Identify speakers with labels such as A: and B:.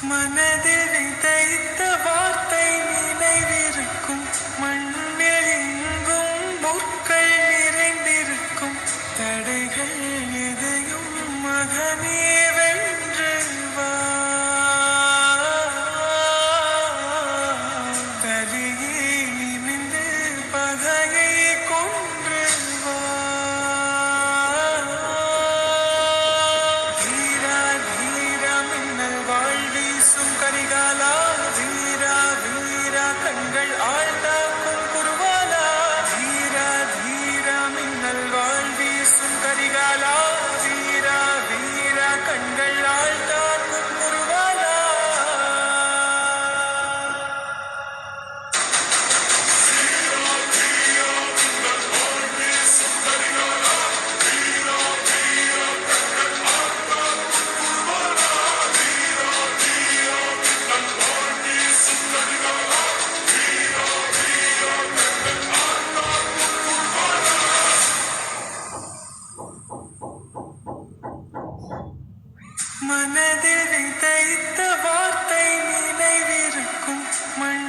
A: மனதில் விதைத்த வார்த்தை நினைவிருக்கும். மண்ணில் எங்கும் முற்கள் நிறைந்திருக்கும். தடைகள் எதையும் மகனே வென்று வா. தலியே நிமிந்து பகையை கொன்று வா. தீரா தீரா மின்னல் வாழ்வீசும் கரிகாலா. வீரா வீரா கண்கள் ஆழ்ந்தாக்கும் குருவாலா. தீரா தீரா மின்னல் வாழ்வீசும் கரிகாலா. வீரா வீரா கண்கள் ஆழ்ந்தாக்கும் குருவாலா. மனதில் விதைத்த வார்த்தை நினைவிருக்கும். மண்